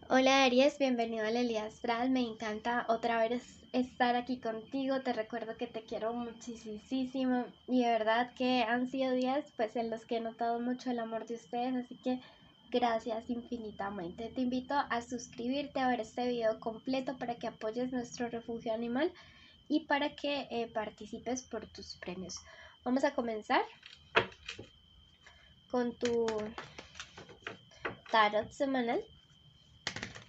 Hola Aries, bienvenido a la Lía Astral. Me encanta otra vez estar aquí contigo. Te recuerdo que te quiero muchísimo y de verdad que han sido días pues en los que he notado mucho el amor de ustedes, así que gracias infinitamente. Te invito a suscribirte a ver este video completo para que apoyes nuestro refugio animal y para que participes por tus premios. Vamos a comenzar con tu tarot semanal.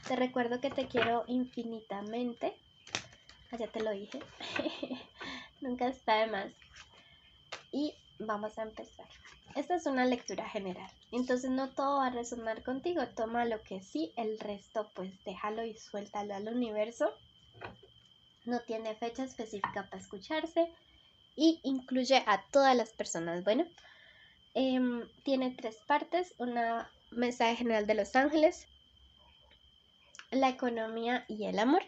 Te recuerdo que te quiero infinitamente. Ya te lo dije. Nunca está de más. Y vamos a empezar. Esta es una lectura general. Entonces no todo va a resonar contigo. Toma lo que sí, el resto pues déjalo y suéltalo al universo. No tiene fecha específica para escucharse y incluye a todas las personas. Bueno, tiene 3 partes. Una mensaje general de los ángeles, la economía y el amor.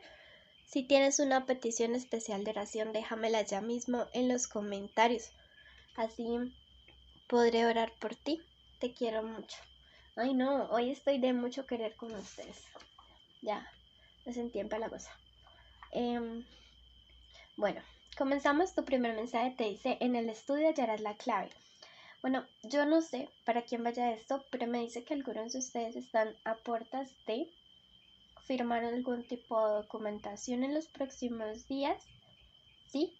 Si tienes una petición especial de oración, déjamela ya mismo en los comentarios. Así podré orar por ti. Te quiero mucho. Ay no, hoy estoy de mucho querer con ustedes. Ya, me sentí empalagosa. Bueno, comenzamos. Tu primer mensaje te dice: en el estudio hallarás la clave. Bueno, yo no sé para quién vaya esto, pero me dice que algunos de ustedes están a puertas de firmar algún tipo de documentación en los próximos días, ¿sí?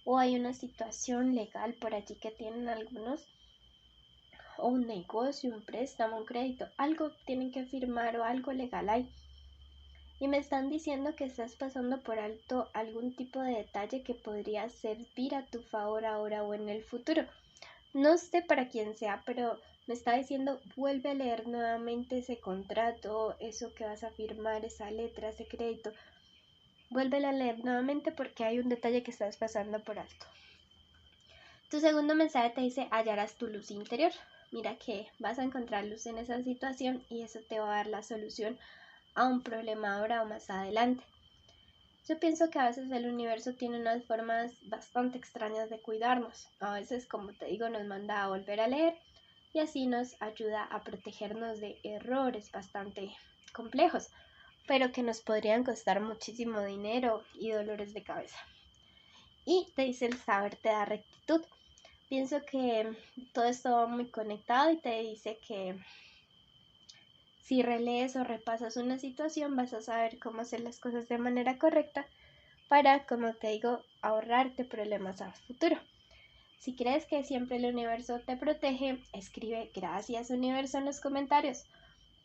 O hay una situación legal por allí que tienen algunos, o un negocio, un préstamo, un crédito, algo tienen que firmar o algo legal hay. Y me están diciendo que estás pasando por alto algún tipo de detalle que podría servir a tu favor ahora o en el futuro. No sé para quién sea, pero me está diciendo: vuelve a leer nuevamente ese contrato, eso que vas a firmar, esa letra, ese crédito. Vuélvela a leer nuevamente porque hay un detalle que estás pasando por alto. Tu segundo mensaje te dice: hallarás tu luz interior. Mira que vas a encontrar luz en esa situación y eso te va a dar la solución a un problema ahora o más adelante. Yo pienso que a veces el universo tiene unas formas bastante extrañas de cuidarnos. A veces, como te digo, nos manda a volver a leer y así nos ayuda a protegernos de errores bastante complejos, pero que nos podrían costar muchísimo dinero y dolores de cabeza. Y te dice: el saber te da rectitud. Pienso que todo esto va muy conectado y te dice que si relees o repasas una situación vas a saber cómo hacer las cosas de manera correcta para, como te digo, ahorrarte problemas a futuro. Si crees que siempre el universo te protege, escribe gracias universo en los comentarios,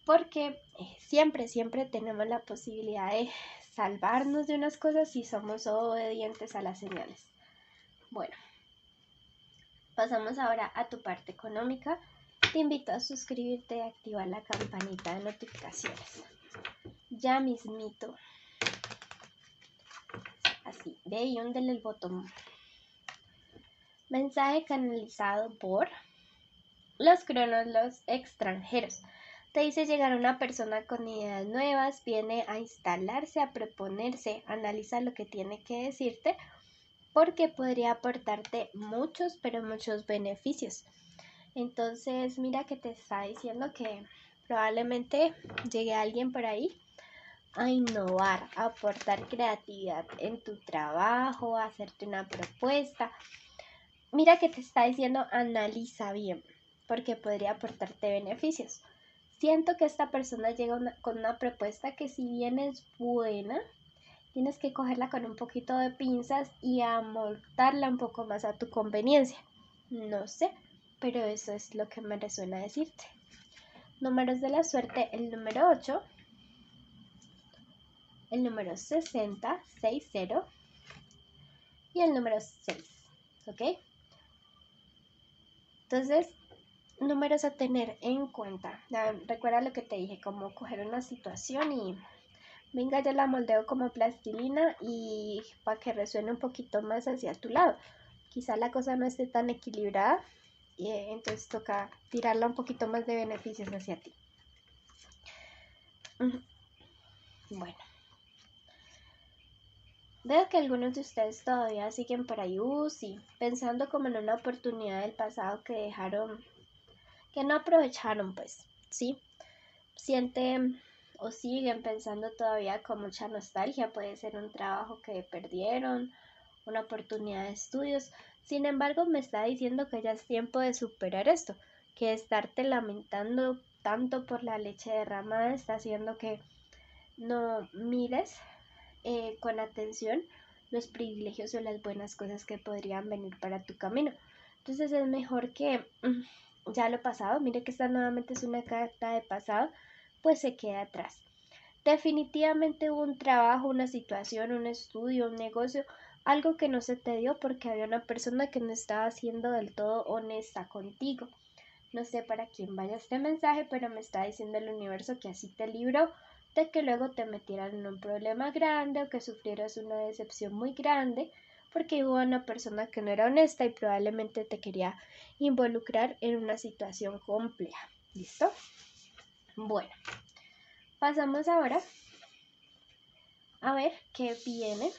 porque siempre tenemos la posibilidad de salvarnos de unas cosas si somos obedientes a las señales. Bueno, pasamos ahora a tu parte económica. Te invito a suscribirte y activar la campanita de notificaciones. Ya mismito. Así, ve y húndele el botón. Mensaje canalizado por los cronos extranjeros. Te dice: llegar una persona con ideas nuevas, viene a instalarse, a proponerse, analiza lo que tiene que decirte porque podría aportarte muchos, pero muchos beneficios. Entonces mira que te está diciendo que probablemente llegue alguien por ahí a innovar, a aportar creatividad en tu trabajo, a hacerte una propuesta. Mira que te está diciendo: analiza bien, porque podría aportarte beneficios. Siento que esta persona llega con una propuesta que, si bien es buena, tienes que cogerla con un poquito de pinzas y amoldarla un poco más a tu conveniencia. No sé, pero eso es lo que me resuena decirte. Números de la suerte: el número 8, el número 60, 60 y el número 6. ¿Ok? Entonces, números a tener en cuenta. Ya, recuerda lo que te dije, como coger una situación y venga, yo la moldeo como plastilina y para que resuene un poquito más hacia tu lado. Quizá la cosa no esté tan equilibrada y entonces toca tirarla un poquito más de beneficios hacia ti. Bueno, veo que algunos de ustedes todavía siguen por ahí, sí, pensando como en una oportunidad del pasado que dejaron, que no aprovecharon, pues, ¿sí? Siente o siguen pensando todavía con mucha nostalgia. Puede ser un trabajo que perdieron, una oportunidad de estudios. Sin embargo, me está diciendo que ya es tiempo de superar esto, que estarte lamentando tanto por la leche derramada está haciendo que no mires con atención los privilegios o las buenas cosas que podrían venir para tu camino. Entonces es mejor que ya lo pasado, mire que esta nuevamente es una carta de pasado, pues se queda atrás. Definitivamente hubo un trabajo, una situación, un estudio, un negocio, algo que no se te dio porque había una persona que no estaba siendo del todo honesta contigo. No sé para quién vaya este mensaje, pero me está diciendo el universo que así te libró de que luego te metieran en un problema grande o que sufrieras una decepción muy grande porque hubo una persona que no era honesta y probablemente te quería involucrar en una situación compleja. ¿Listo? Bueno, pasamos ahora a ver qué viene.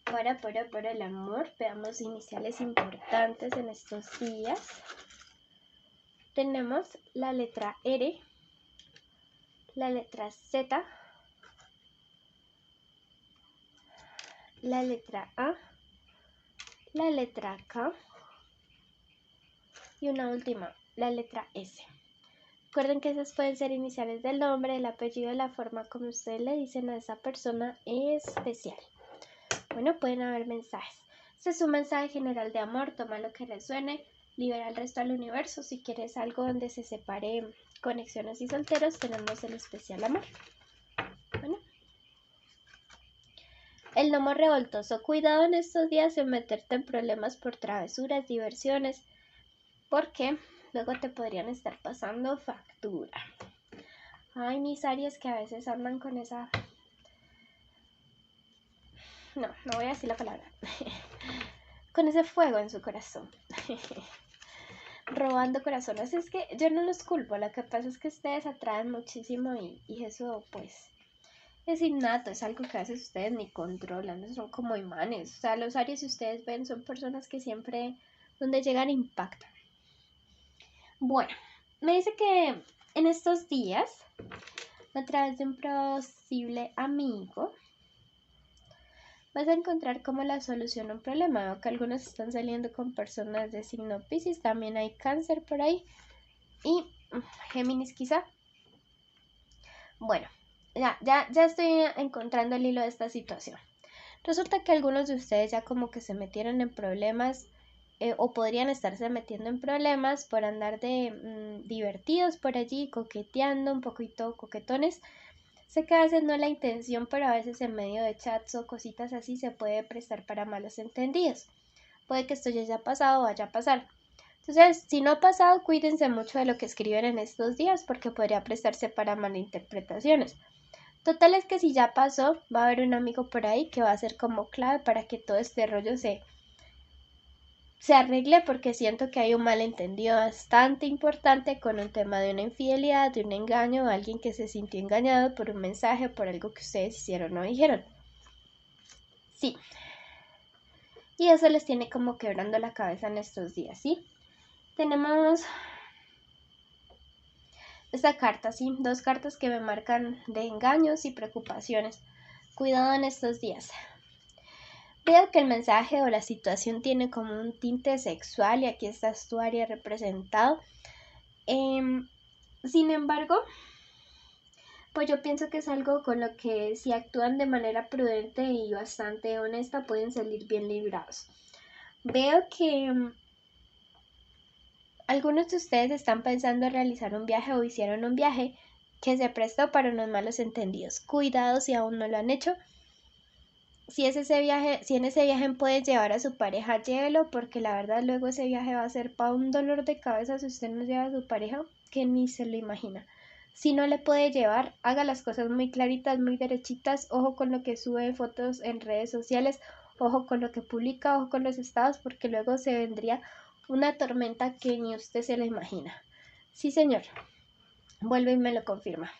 Ahora por el amor, veamos iniciales importantes en estos días. Tenemos la letra R, la letra Z, la letra A, la letra K y una última, la letra S. Recuerden que esas pueden ser iniciales del nombre, el apellido, la forma como ustedes le dicen a esa persona especial. Bueno, pueden haber mensajes. Este es un mensaje general de amor, toma lo que resuene, libera el resto al universo. Si quieres algo donde se separe conexiones y solteros, tenemos el especial amor. Bueno. El gnomo revoltoso. Cuidado en estos días en meterte en problemas por travesuras, diversiones, porque luego te podrían estar pasando factura. Ay, mis Aries que a veces andan con esa... No voy a decir la palabra. Con ese fuego en su corazón. Robando corazones. Es que yo no los culpo. Lo que pasa es que ustedes atraen muchísimo y eso pues es innato. Es algo que a veces ustedes ni controlan. Son como imanes. O sea, los Aries, si ustedes ven, son personas que siempre donde llegan impactan. Bueno, me dice que en estos días, a través de un posible amigo, vas a encontrar como la solución a un problema. Veo que algunos están saliendo con personas de signo Piscis, también hay Cáncer por ahí y Géminis quizá. Bueno, ya estoy encontrando el hilo de esta situación. Resulta que algunos de ustedes ya como que se metieron en problemas o podrían estarse metiendo en problemas por andar de divertidos por allí, coqueteando, un poquito coquetones. Sé que a veces no es la intención, pero a veces en medio de chats o cositas así se puede prestar para malos entendidos. Puede que esto ya haya pasado o vaya a pasar. Entonces, si no ha pasado, cuídense mucho de lo que escriben en estos días porque podría prestarse para malinterpretaciones. Total es que si ya pasó, va a haber un amigo por ahí que va a ser como clave para que todo este rollo se arregle, porque siento que hay un malentendido bastante importante con un tema de una infidelidad, de un engaño, de alguien que se sintió engañado por un mensaje, por algo que ustedes hicieron o dijeron. Sí. Y eso les tiene como quebrando la cabeza en estos días, ¿sí? Tenemos esta carta, ¿sí? Dos cartas que me marcan de engaños y preocupaciones. Cuidado en estos días. Veo que el mensaje o la situación tiene como un tinte sexual y aquí estás tu área representado. Sin embargo, pues yo pienso que es algo con lo que si actúan de manera prudente y bastante honesta pueden salir bien librados. Veo que algunos de ustedes están pensando en realizar un viaje o hicieron un viaje que se prestó para unos malos entendidos. Cuidado si aún no lo han hecho. Si en ese viaje puede llevar a su pareja, llévelo, porque la verdad luego ese viaje va a ser para un dolor de cabeza si usted no lleva a su pareja, que ni se lo imagina. Si no le puede llevar, haga las cosas muy claritas, muy derechitas, ojo con lo que sube fotos en redes sociales, ojo con lo que publica, ojo con los estados, porque luego se vendría una tormenta que ni usted se la imagina. Sí, señor, vuelve y me lo confirma.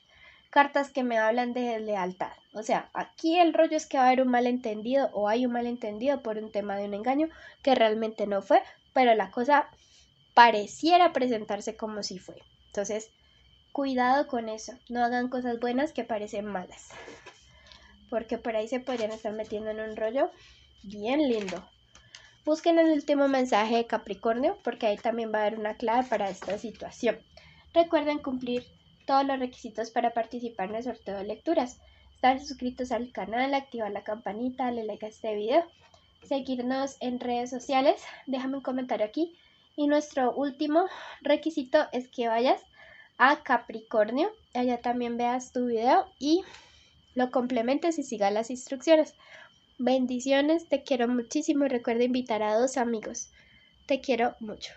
Cartas que me hablan de lealtad. O sea, aquí el rollo es que va a haber un malentendido o hay un malentendido por un tema de un engaño que realmente no fue, pero la cosa pareciera presentarse como si fue. Entonces, cuidado con eso, no hagan cosas buenas que parecen malas, porque por ahí se podrían estar metiendo en un rollo bien lindo. Busquen el último mensaje de Capricornio, porque ahí también va a haber una clave para esta situación. Recuerden cumplir todos los requisitos para participar en el sorteo de lecturas. Estar suscritos al canal, activar la campanita, darle like a este video, seguirnos en redes sociales, déjame un comentario aquí. Y nuestro último requisito es que vayas a Capricornio, allá también veas tu video y lo complementes y sigas las instrucciones. Bendiciones, te quiero muchísimo y recuerda invitar a 2 amigos. Te quiero mucho.